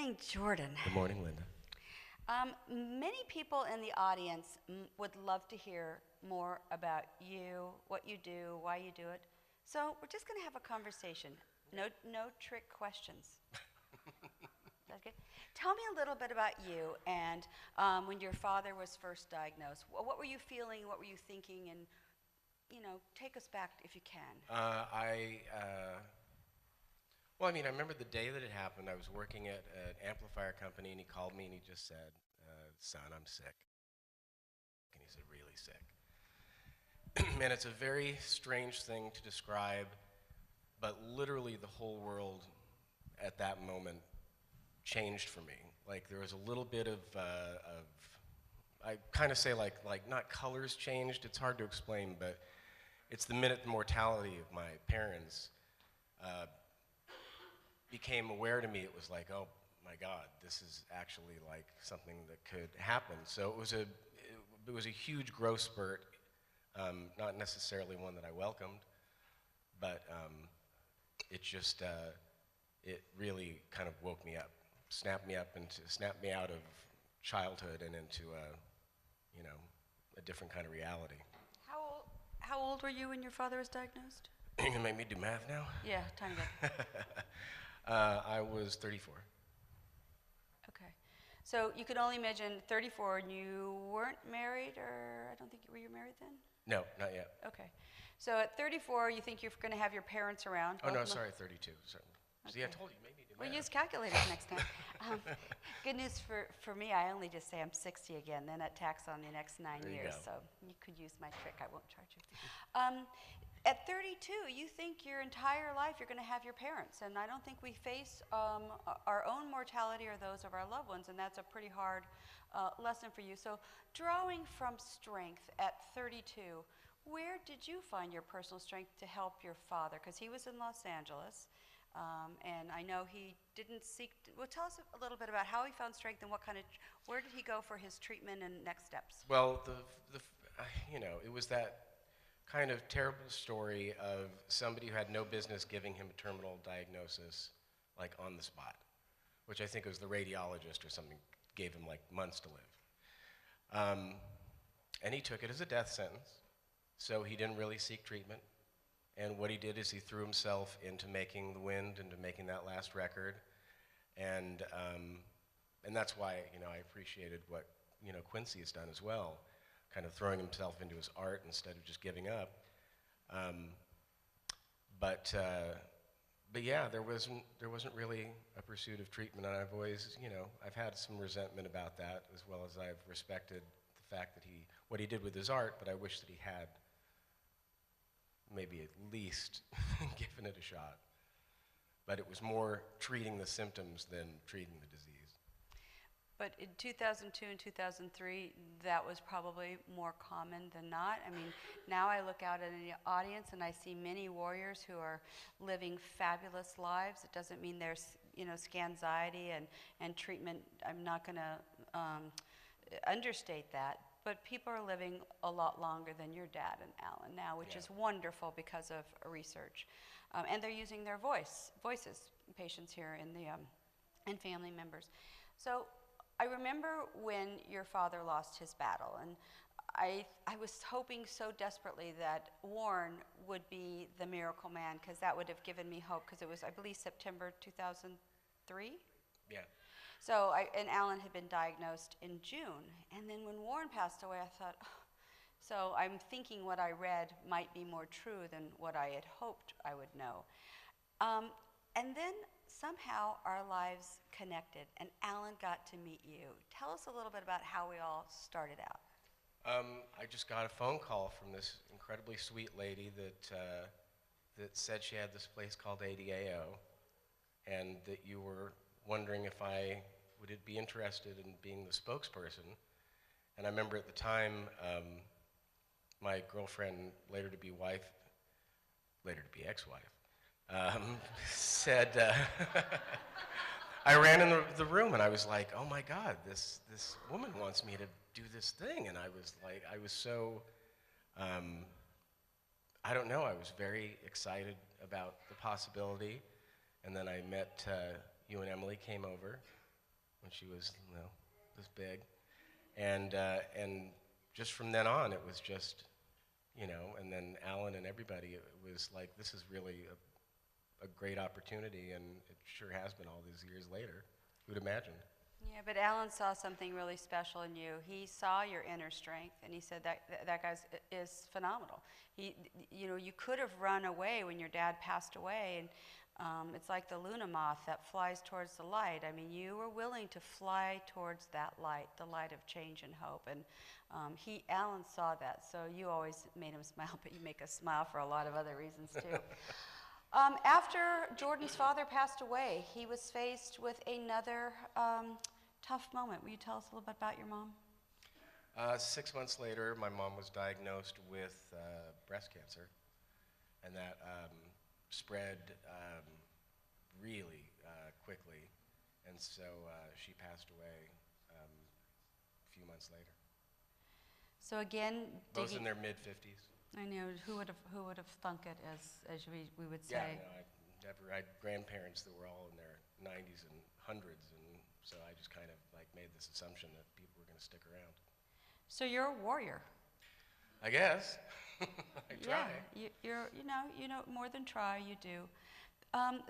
morning, Jordan. Good morning, Linda. Many people in the audience would love to hear more about you, what you do, why you do it. So we're just going to have a conversation. No trick questions. That's good. Tell me a little bit about you and when your father was first diagnosed. What were you feeling? What were you thinking? And take us back if you can. Well, I remember the day that it happened. I was working at an amplifier company, and he called me, and he just said, son, I'm sick. And he said, really sick. And it's a very strange thing to describe, but literally the whole world at that moment changed for me. Like, there was a little bit of I kind of say like not colors changed, it's hard to explain, but it's the minute the mortality of my parents became aware to me. It was like, oh my God, this is actually like something that could happen. So it was a huge growth spurt, not necessarily one that I welcomed, but it just it really kind of woke me up, snapped me out of childhood and into a different kind of reality. How old were you when your father was diagnosed? You're gonna make me do math now? Yeah, tiny bit. I was 34. Okay. So you could only imagine 34 and you weren't married, or I don't think, were you married then? No, not yet. Okay. So at 34, you think you're going to have your parents around? Oh, no, sorry, 32. Sorry. Okay. See, I told you, maybe do math. We'll use calculators next time. Good news for me, I only just say I'm 60 again, then at tax on the next 9 years. So you could use my trick, I won't charge you. At 32, you think your entire life you're going to have your parents, and I don't think we face our own mortality or those of our loved ones, and that's a pretty hard lesson for you. So drawing from strength at 32, where did you find your personal strength to help your father? Because he was in Los Angeles, and I know he didn't seek, well, tell us a little bit about how he found strength and where did he go for his treatment and next steps? Well, it was that kind of terrible story of somebody who had no business giving him a terminal diagnosis, like on the spot, which I think was the radiologist or something, gave him like months to live. And he took it as a death sentence, so he didn't really seek treatment. And what he did is he threw himself into making The Wind, into making that last record. And that's why, I appreciated what, Quincy has done as well, kind of throwing himself into his art instead of just giving up. But yeah, there wasn't really a pursuit of treatment, and I've always, I've had some resentment about that, as well as I've respected the fact that what he did with his art, but I wish that he had maybe at least given it a shot. But it was more treating the symptoms than treating the disease. But in 2002 and 2003, that was probably more common than not. I mean, now I look out at the audience and I see many warriors who are living fabulous lives. It doesn't mean there's, scanxiety and treatment. I'm not going to understate that. But people are living a lot longer than your dad and Alan now, which is wonderful because of research. And they're using their voices, patients here and family members. So I remember when your father lost his battle, and I was hoping so desperately that Warren would be the miracle man, because that would have given me hope, because it was, I believe, September 2003? Yeah. So, and Alan had been diagnosed in June, and then when Warren passed away, I thought, oh. So I'm thinking what I read might be more true than what I had hoped I would know. And then somehow our lives connected, and Alan got to meet you. Tell us a little bit about how we all started out. I just got a phone call from this incredibly sweet lady that said she had this place called ADAO, and that you were wondering if I would be interested in being the spokesperson. And I remember at the time, my girlfriend, later to be ex-wife, said, I ran in the room and I was like, oh my God, this woman wants me to do this thing. And I was so, I don't know, I was very excited about the possibility. And then I met, you and Emily came over, when she was, you know, this big. And just from then on, it was just, you know, and then Alan and everybody, it was like, this is really a great opportunity, and it sure has been all these years later. Who'd imagine? Yeah, but Alan saw something really special in you. He saw your inner strength, and he said that guy is phenomenal. You know, you could have run away when your dad passed away, and it's like the Luna moth that flies towards the light. I mean, you were willing to fly towards that light, the light of change and hope, and Alan saw that, so you always made him smile, but you make us smile for a lot of other reasons, too. After Jordan's father passed away, he was faced with another tough moment. Will you tell us a little bit about your mom? 6 months later, my mom was diagnosed with breast cancer, and that spread really quickly, and so she passed away a few months later. So again, both in their mid-50s. I know, who would have thunk it, as we would say. Yeah, no, I had grandparents that were all in their 90s and hundreds, and so I just kind of like made this assumption that people were going to stick around. So you're a warrior. I guess. I try. Yeah, you know, more than try, you do.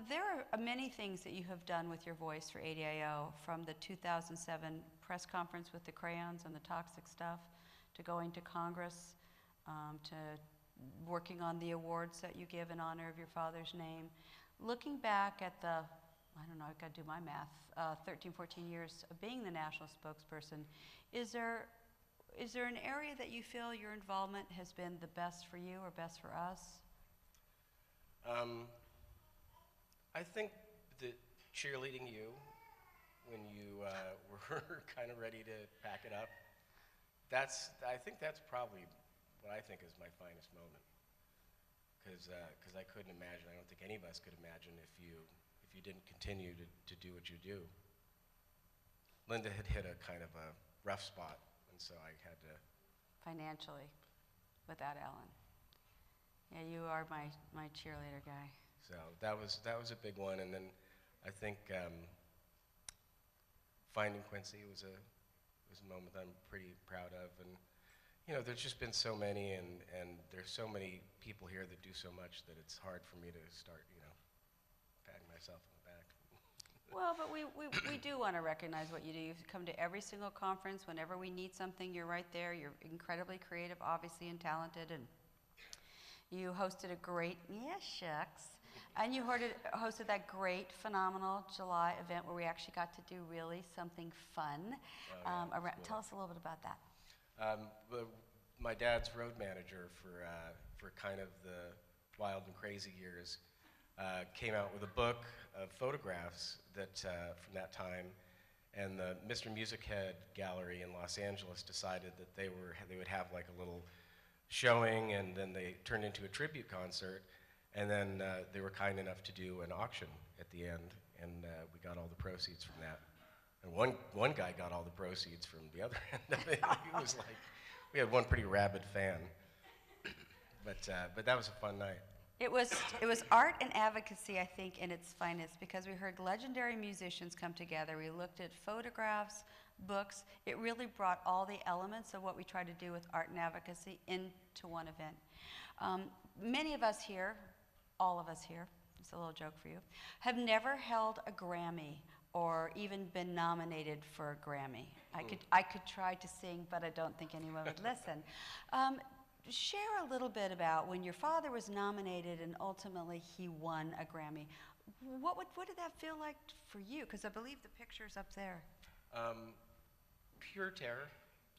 There are many things that you have done with your voice for ADAO, from the 2007 press conference with the crayons and the toxic stuff, to going to Congress, to working on the awards that you give in honor of your father's name. Looking back at the, I don't know, I've got to do my math, 13, 14 years of being the national spokesperson, is there an area that you feel your involvement has been the best for you or best for us? I think that cheerleading you when you were kind of ready to pack it up, I think that's probably what I think is my finest moment. Because I couldn't imagine, I don't think any of us could imagine if you didn't continue to do what you do. Linda had hit a kind of a rough spot, and so I had to. Financially, without Alan. Yeah, you are my cheerleader guy. So that was a big one, and then I think finding Quincy was a moment that I'm pretty proud of, and you know, there's just been so many, and there's so many people here that do so much that it's hard for me to start, you know, patting myself on the back. Well, but we do want to recognize what you do. You've come to every single conference. Whenever we need something, you're right there. You're incredibly creative, obviously, and talented, and you hosted a great, and you hosted that great, phenomenal July event where we actually got to do really something fun. Cool. Tell us a little bit about that. My dad's road manager for kind of the wild and crazy years came out with a book of photographs that from that time, and the Mr. Music Head Gallery in Los Angeles decided that they would have like a little showing, and then they turned into a tribute concert, and then they were kind enough to do an auction at the end, and we got all the proceeds from that. And one guy got all the proceeds from the other end of it. He was like, we had one pretty rabid fan. But that was a fun night. It was art and advocacy, I think, in its finest, because we heard legendary musicians come together. We looked at photographs, books. It really brought all the elements of what we try to do with art and advocacy into one event. Many of us here, all of us here, it's a little joke for you, have never held a Grammy or even been nominated for a Grammy. I could try to sing, but I don't think anyone would listen. Share a little bit about when your father was nominated and ultimately he won a Grammy. What did that feel like for you? Because I believe the picture's up there. Pure terror.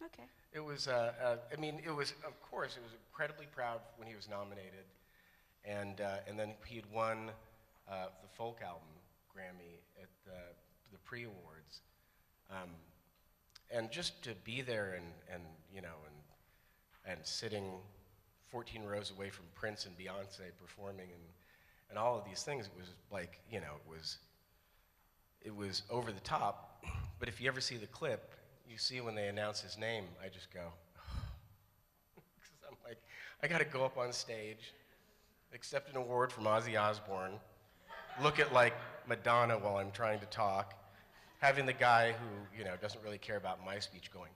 Okay. It was, I mean, it was, of course, it was incredibly proud when he was nominated. And then he had won the folk album Grammy at the pre-awards. And just to be there and you know, and sitting 14 rows away from Prince and Beyonce performing and all of these things, it was like, you know, it was over the top. But if you ever see the clip, you see when they announce his name, I just go, because I'm like, I got to go up on stage, accept an award from Ozzy Osbourne, look at like Madonna while I'm trying to talk, having the guy who, doesn't really care about my speech going,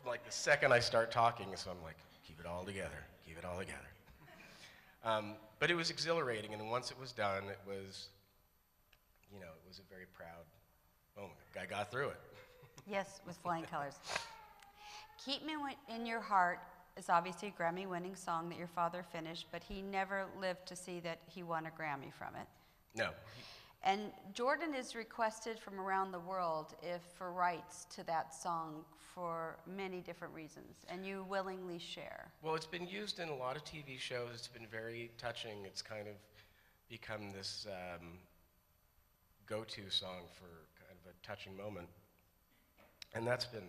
from like the second I start talking, so I'm like, keep it all together, keep it all together. But it was exhilarating, and once it was done, it was a very proud moment. I got through it. Yes, with flying colors. Keep Me in Your Heart is obviously a Grammy-winning song that your father finished, but he never lived to see that he won a Grammy from it. No. And Jordan is requested from around the world for rights to that song for many different reasons, and you willingly share. Well, it's been used in a lot of TV shows. It's been very touching. It's kind of become this go-to song for kind of a touching moment. And that's been,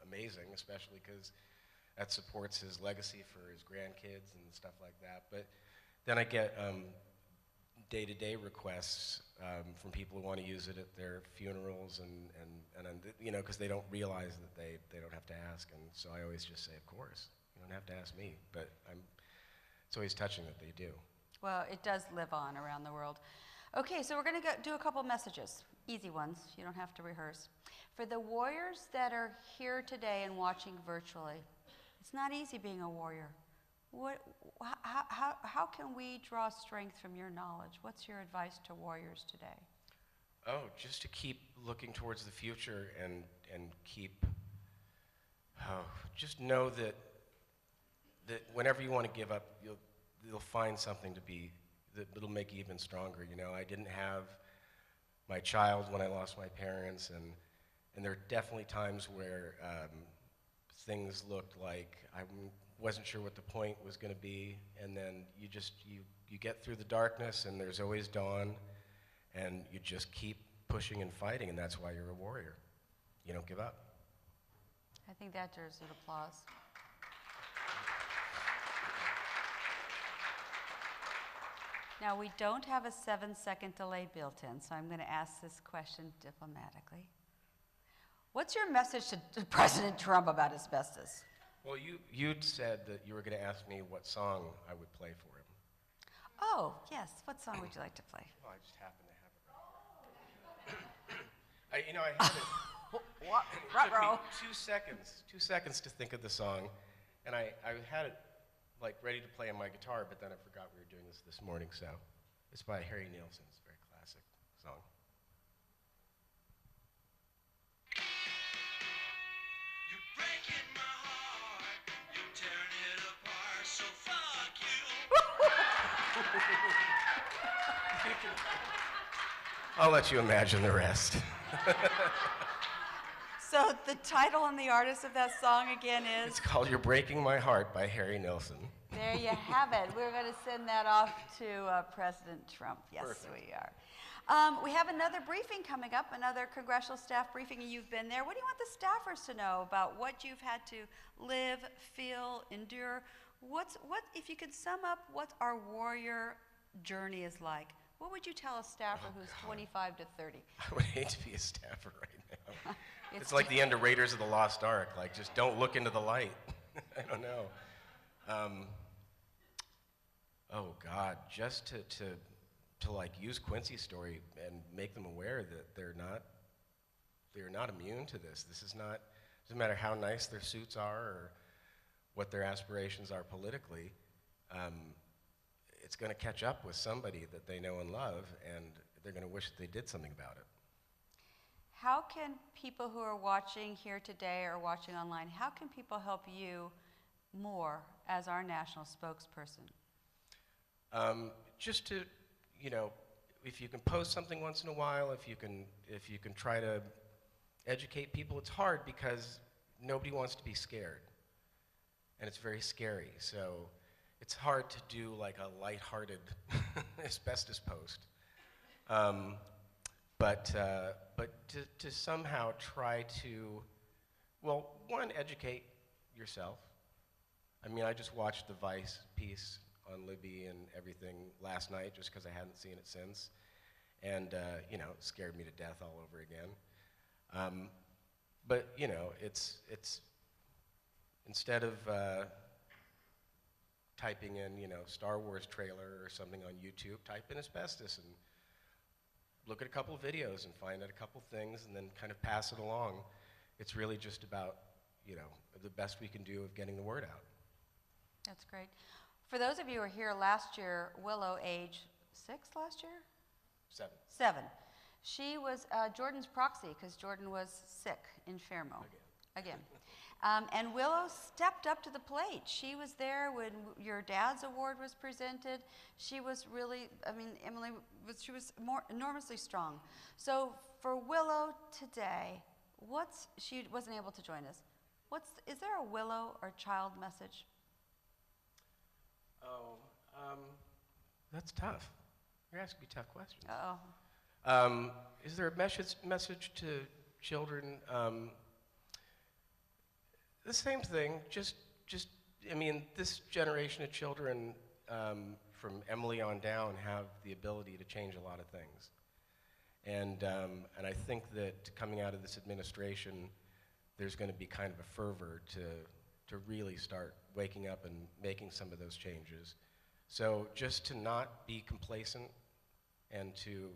amazing, especially because that supports his legacy for his grandkids and stuff like that. But then I get day-to-day requests from people who want to use it at their funerals, and because they don't realize that they don't have to ask. And so I always just say, of course, you don't have to ask me. But it's always touching that they do. Well, it does live on around the world. Okay, so we're going to do a couple messages, easy ones. You don't have to rehearse. For the warriors that are here today and watching virtually, it's not easy being a warrior. How can we draw strength from your knowledge? What's your advice to warriors today? Oh, just to keep looking towards the future and keep, just know that whenever you want to give up, you'll find something that'll make you even stronger. I didn't have my child when I lost my parents, and there are definitely times where things looked like I wasn't sure what the point was going to be, and then you get through the darkness, and there's always dawn, and you just keep pushing and fighting, and that's why you're a warrior. You don't give up. I think that deserves an applause. Now, we don't have a 7-second delay built in, so I'm going to ask this question diplomatically. What's your message to President Trump about asbestos? Well, you'd said that you were going to ask me what song I would play for him. Oh, yes. What song would you like to play? Well, I just happen to have it right now. I had it. What? It took me 2 seconds to think of the song, and I had it ready to play on my guitar, but then I forgot we were doing this morning, so it's by Harry Nilsson. It's a very classic song. You're breaking my heart, you're tearing it apart, so fuck you. I'll let you imagine the rest. So the title and the artist of that song again is? It's called You're Breaking My Heart by Harry Nilsson. There you have it. We're going to send that off to President Trump. Yes, Perfect. we are. We have another briefing coming up, another congressional staff briefing, and you've been there. What do you want the staffers to know about what you've had to live, feel, endure? If you could sum up what our warrior journey is like, what would you tell a staffer who's 25 to 30? I would hate to be a staffer right now. It's like the end of Raiders of the Lost Ark. Just don't look into the light. I don't know. Oh God, just to use Quincy's story and make them aware that they're not immune to this. This is not, doesn't matter how nice their suits are or what their aspirations are politically, it's going to catch up with somebody that they know and love, and they're going to wish that they did something about it. How can people who are watching here today or watching online, how can people help you more as our national spokesperson? Just to, if you can post something once in a while, if you can try to educate people. It's hard because nobody wants to be scared, and it's very scary. So it's hard to do a lighthearted asbestos post. But to somehow try to, well, one, educate yourself. I just watched the Vice piece on Libby and everything last night just because I hadn't seen it since. And, it scared me to death all over again. But, it's instead of typing in, Star Wars trailer or something on YouTube, type in asbestos and look at a couple of videos and find out a couple of things and then kind of pass it along. It's really just about, you know, the best we can do of getting the word out. That's great. For those of you who were here last year, Willow, age 6 last year? 7. 7. She was Jordan's proxy because Jordan was sick in Fairmont. Again. And Willow stepped up to the plate. She was there when your dad's award was presented. She was really, I mean, Emily, she was enormously strong. So for Willow today, she wasn't able to join us. Is there a Willow or child message? Oh, that's tough. You're asking me tough questions. Uh-oh. Is there a message to children? The same thing, just, I mean, this generation of children from Emily on down have the ability to change a lot of things. And I think that coming out of this administration, there's going to be kind of a fervor to really start waking up and making some of those changes. So just to not be complacent and to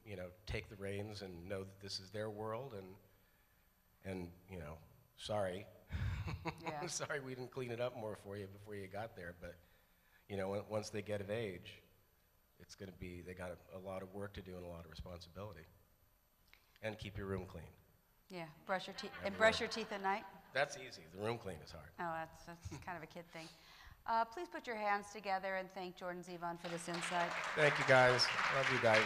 you know, take the reins and know that this is their world and you know, sorry. Yeah. Sorry we didn't clean it up more for you before you got there, but you know, once they get of age, it's going to be, they got a lot of work to do and a lot of responsibility. And keep your room clean. Yeah, brush your teeth, and brush your teeth at night? That's easy. The room clean is hard. Oh, that's kind of a kid thing. Please put your hands together and thank Jordan Zevon for this insight. Thank you guys. Love you guys.